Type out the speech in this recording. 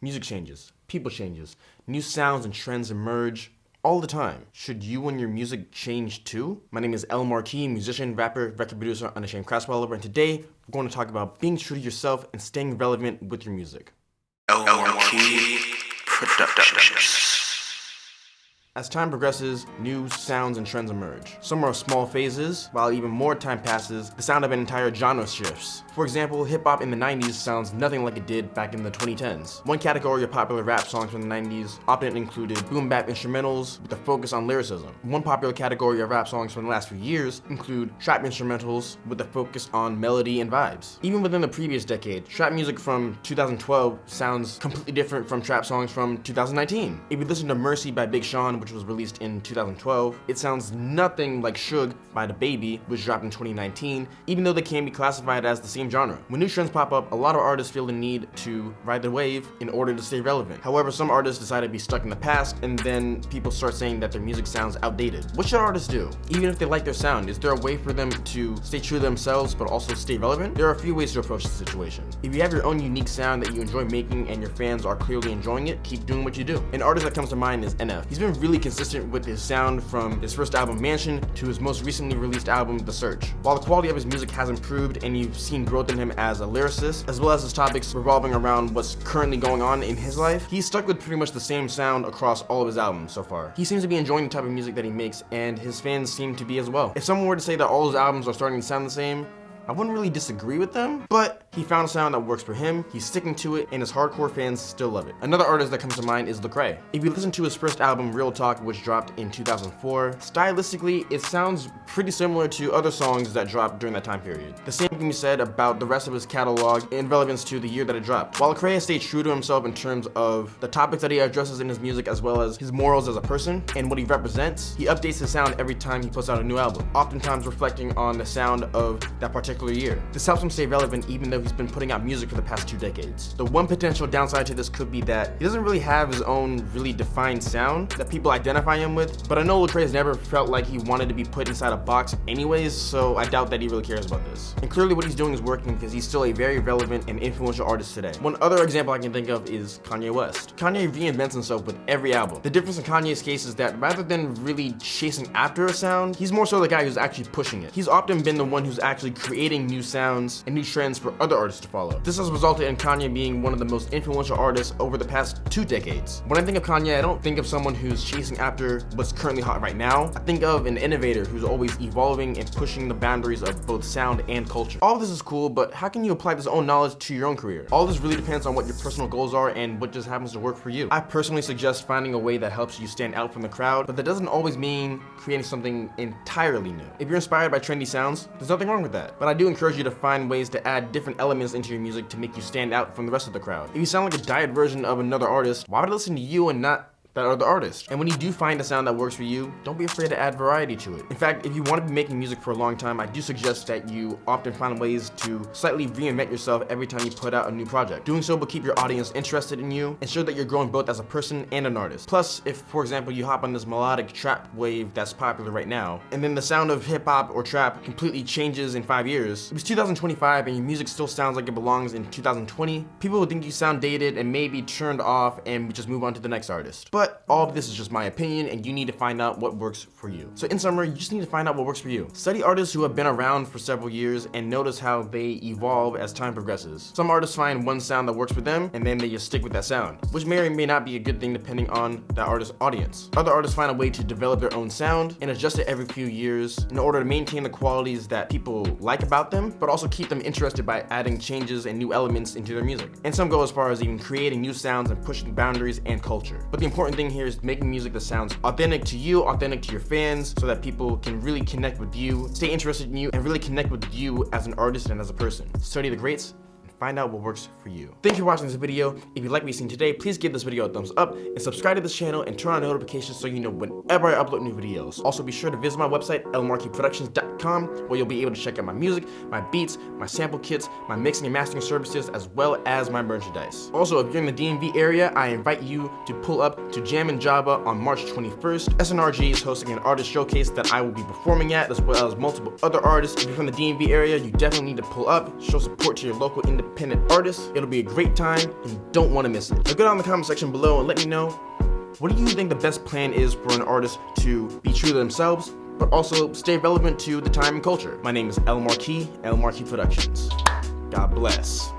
Music changes, people changes, new sounds and trends emerge all the time. Should you and your music change too? My name is El Marquis, musician, rapper, record producer, unashamed craft developer, and today we're going to talk about being true to yourself and staying relevant with your music. El Marquis Productions. As time progresses, new sounds and trends emerge. Some are small phases, while even more time passes, the sound of an entire genre shifts. For example, hip-hop in the 90s sounds nothing like it did back in the 2010s. One category of popular rap songs from the 90s often included boom-bap instrumentals with a focus on lyricism. One popular category of rap songs from the last few years include trap instrumentals with a focus on melody and vibes. Even within the previous decade, trap music from 2012 sounds completely different from trap songs from 2019. If you listen to Mercy by Big Sean, which was released in 2012, it sounds nothing like Suge by DaBaby, which dropped in 2019, even though they can be classified as the same genre. When new trends pop up, a lot of artists feel the need to ride the wave in order to stay relevant. However, some artists decide to be stuck in the past, and then people start saying that their music sounds outdated. What should artists do? Even if they like their sound, is there a way for them to stay true to themselves but also stay relevant? There are a few ways to approach the situation. If you have your own unique sound that you enjoy making and your fans are clearly enjoying it, keep doing what you do. An artist that comes to mind is NF. He's been really consistent with his sound from his first album Mansion to his most recently released album The Search. While the quality of his music has improved and you've seen growth in him as a lyricist, as well as his topics revolving around what's currently going on in his life, he's stuck with pretty much the same sound across all of his albums so far. He seems to be enjoying the type of music that he makes, and his fans seem to be as well. If someone were to say that all his albums are starting to sound the same, I wouldn't really disagree with them, but he found a sound that works for him, he's sticking to it, and his hardcore fans still love it. Another artist that comes to mind is Lecrae. If you listen to his first album, Real Talk, which dropped in 2004, stylistically, it sounds pretty similar to other songs that dropped during that time period. The same can be said about the rest of his catalog in relevance to the year that it dropped. While Lecrae has stayed true to himself in terms of the topics that he addresses in his music as well as his morals as a person and what he represents, he updates his sound every time he puts out a new album, oftentimes reflecting on the sound of that particular year. This helps him stay relevant even though he's been putting out music for the past 2 decades. The one potential downside to this could be that he doesn't really have his own really defined sound that people identify him with, but I know Lecrae has never felt like he wanted to be put inside a box anyways, so I doubt that he really cares about this. And clearly what he's doing is working because he's still a very relevant and influential artist today. One other example I can think of is Kanye West. Kanye reinvents himself with every album. The difference in Kanye's case is that rather than really chasing after a sound, he's more so the guy who's actually pushing it. He's often been the one who's actually creating new sounds and new trends for other artists to follow. This has resulted in Kanye being one of the most influential artists over the past 2 decades. When I think of Kanye, I don't think of someone who's chasing after what's currently hot right now. I think of an innovator who's always evolving and pushing the boundaries of both sound and culture. All of this is cool, but how can you apply this own knowledge to your own career? All this really depends on what your personal goals are and what just happens to work for you. I personally suggest finding a way that helps you stand out from the crowd, but that doesn't always mean creating something entirely new. If you're inspired by trendy sounds, there's nothing wrong with that. But I do encourage you to find ways to add different elements into your music to make you stand out from the rest of the crowd. If you sound like a diet version of another artist, why would I listen to you and not that other artist? And when you do find a sound that works for you, don't be afraid to add variety to it. In fact, if you want to be making music for a long time, I do suggest that you often find ways to slightly reinvent yourself every time you put out a new project. Doing so will keep your audience interested in you and show that you're growing both as a person and an artist. Plus, if, for example, you hop on this melodic trap wave that's popular right now, and then the sound of hip hop or trap completely changes in 5 years, if it's 2025 and your music still sounds like it belongs in 2020, people will think you sound dated and maybe turned off and just move on to the next artist. But all of this is just my opinion, and you need to find out what works for you. So in summary, you just need to find out what works for you. Study artists who have been around for several years and notice how they evolve as time progresses. Some artists find one sound that works for them, and then they just stick with that sound, which may or may not be a good thing depending on that artist's audience. Other artists find a way to develop their own sound and adjust it every few years in order to maintain the qualities that people like about them, but also keep them interested by adding changes and new elements into their music. And some go as far as even creating new sounds and pushing boundaries and culture. But the important thing here is making music that sounds authentic to you, authentic to your fans, so that people can really connect with you, stay interested in you, and really connect with you as an artist and as a person. Study the greats, find out what works for you. Thank you for watching this video. If you like what you've seen today, please give this video a thumbs up and subscribe to this channel and turn on notifications so you know whenever I upload new videos. Also be sure to visit my website, elmarquisproductions.com, where you'll be able to check out my music, my beats, my sample kits, my mixing and mastering services, as well as my merchandise. Also, if you're in the DMV area, I invite you to pull up to Jam and Java on March 21st. SNRG is hosting an artist showcase that I will be performing at, as well as multiple other artists. If you're from the DMV area, you definitely need to pull up, show support to your local independent independent artists. It'll be a great time and don't want to miss it. Now go down in the comment section below and let me know, what do you think the best plan is for an artist to be true to themselves, but also stay relevant to the time and culture? My name is El Marquis, El Marquis Productions. God bless.